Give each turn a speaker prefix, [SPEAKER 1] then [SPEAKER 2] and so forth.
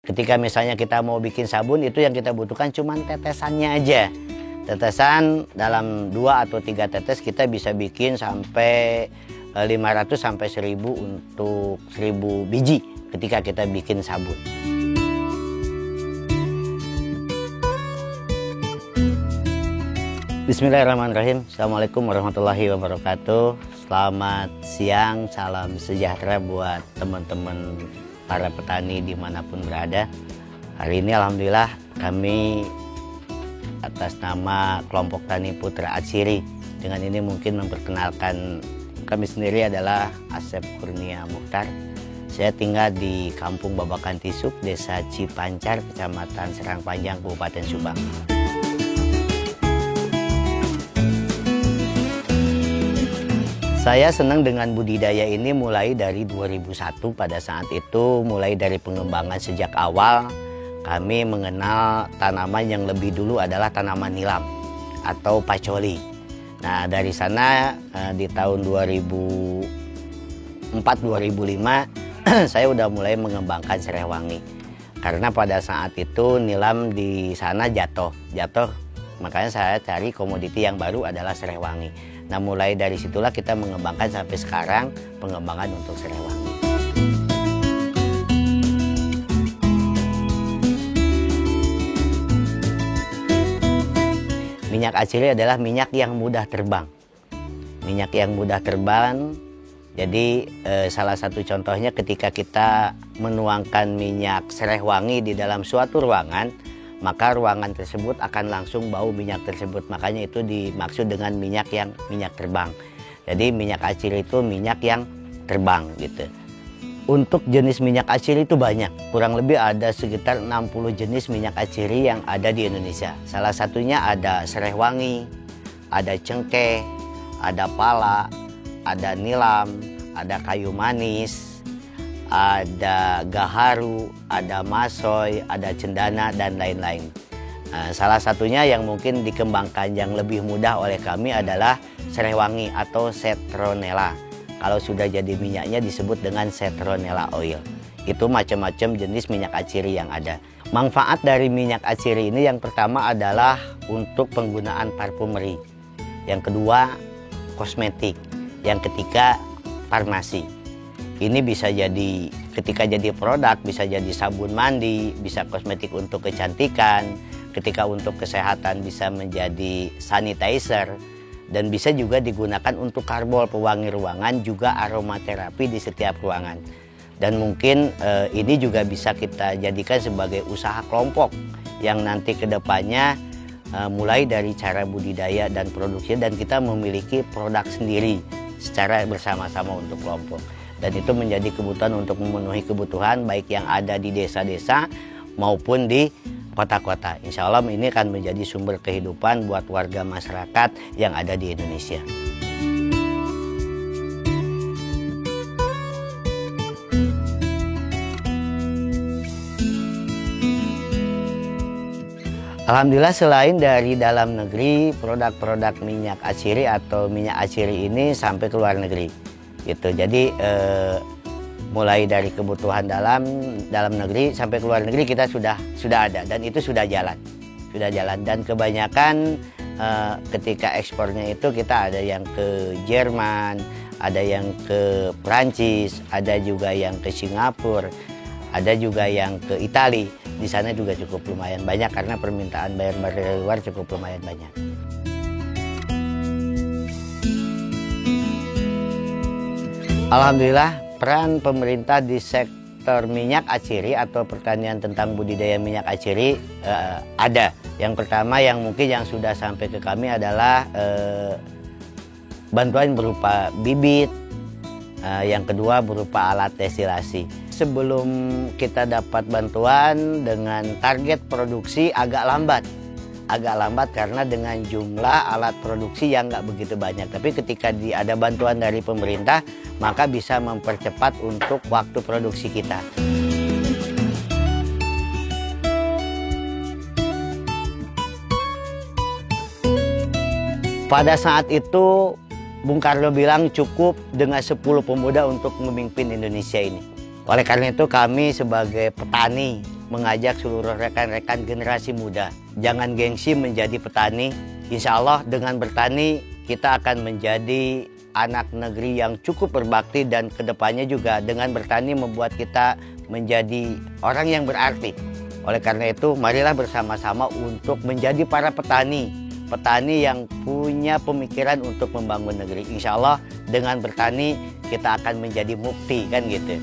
[SPEAKER 1] Ketika misalnya kita mau bikin sabun, itu yang kita butuhkan cuma tetesannya aja. Tetesan dalam 2 atau 3 tetes kita bisa bikin sampai 500 sampai 1000 untuk 1000 biji ketika kita bikin sabun. Bismillahirrahmanirrahim. Assalamualaikum warahmatullahi wabarakatuh. Selamat siang, salam sejahtera buat teman-teman para petani dimanapun berada. Hari ini alhamdulillah kami atas nama kelompok tani Putra Atsiri, dengan ini mungkin memperkenalkan kami sendiri adalah Asep Kurnia Mukhtar. Saya tinggal di Kampung Babakan Tisuk, Desa Cipancar, Kecamatan Serang Panjang, Kabupaten Subang. Saya senang dengan budidaya ini mulai dari 2001. Pada saat itu mulai dari pengembangan sejak awal kami mengenal tanaman yang lebih dulu adalah tanaman nilam atau pacoli. Nah dari sana di tahun 2004-2005 saya udah mulai mengembangkan serai wangi. Karena pada saat itu nilam di sana jatuh, makanya saya cari komoditi yang baru adalah serai wangi. Nah mulai dari situlah kita mengembangkan sampai sekarang pengembangan untuk serai wangi. Minyak atsiri adalah minyak yang mudah terbang. Minyak yang mudah terbang, jadi salah satu contohnya ketika kita menuangkan minyak serai wangi di dalam suatu ruangan, maka ruangan tersebut akan langsung bau minyak tersebut. Makanya itu dimaksud dengan minyak terbang. Jadi minyak atsiri itu minyak yang terbang gitu. Untuk jenis minyak atsiri itu banyak. Kurang lebih ada sekitar 60 jenis minyak atsiri yang ada di Indonesia. Salah satunya ada serai wangi, ada cengkeh, ada pala, ada nilam, ada kayu manis, ada gaharu, ada masoy, ada cendana, dan lain-lain. Salah satunya yang mungkin dikembangkan yang lebih mudah oleh kami adalah serai wangi atau citronella. Kalau sudah jadi minyaknya disebut dengan citronella oil. Itu macam-macam jenis minyak atsiri yang ada. Manfaat dari minyak atsiri ini yang pertama adalah untuk penggunaan parfumeri. Yang kedua kosmetik. Yang ketiga farmasi. Ini bisa jadi ketika jadi produk, bisa jadi sabun mandi, bisa kosmetik untuk kecantikan, ketika untuk kesehatan bisa menjadi sanitizer, dan bisa juga digunakan untuk karbol pewangi ruangan, juga aromaterapi di setiap ruangan. Dan mungkin ini juga bisa kita jadikan sebagai usaha kelompok yang nanti kedepannya mulai dari cara budidaya dan produksi, dan kita memiliki produk sendiri secara bersama-sama untuk kelompok. Dan itu menjadi kebutuhan untuk memenuhi kebutuhan baik yang ada di desa-desa maupun di kota-kota. Insya Allah ini akan menjadi sumber kehidupan buat warga masyarakat yang ada di Indonesia. Alhamdulillah selain dari dalam negeri, produk-produk minyak atsiri atau minyak atsiri ini sampai ke luar negeri. Gitu. Jadi mulai dari kebutuhan dalam negeri sampai ke luar negeri kita sudah ada, dan itu sudah jalan dan kebanyakan ketika ekspornya itu kita ada yang ke Jerman, ada yang ke Prancis, ada juga yang ke Singapura, ada juga yang ke Italia. Di sana juga cukup lumayan banyak karena permintaan buyer dari luar cukup lumayan banyak. Alhamdulillah peran pemerintah di sektor minyak atsiri atau pertanian tentang budidaya minyak atsiri ada. Yang pertama yang mungkin yang sudah sampai ke kami adalah bantuan berupa bibit, yang kedua berupa alat destilasi. Sebelum kita dapat bantuan dengan target produksi agak lambat karena dengan jumlah alat produksi yang nggak begitu banyak. Tapi ketika ada bantuan dari pemerintah, maka bisa mempercepat untuk waktu produksi kita. Pada saat itu Bung Karno bilang cukup dengan 10 pemuda untuk memimpin Indonesia ini. Oleh karena itu kami sebagai petani mengajak seluruh rekan-rekan generasi muda. Jangan gengsi menjadi petani. Insya Allah dengan bertani kita akan menjadi anak negeri yang cukup berbakti, dan kedepannya juga dengan bertani membuat kita menjadi orang yang berarti. Oleh karena itu, marilah bersama-sama untuk menjadi para petani yang punya pemikiran untuk membangun negeri. Insya Allah dengan bertani kita akan menjadi mukti, kan gitu.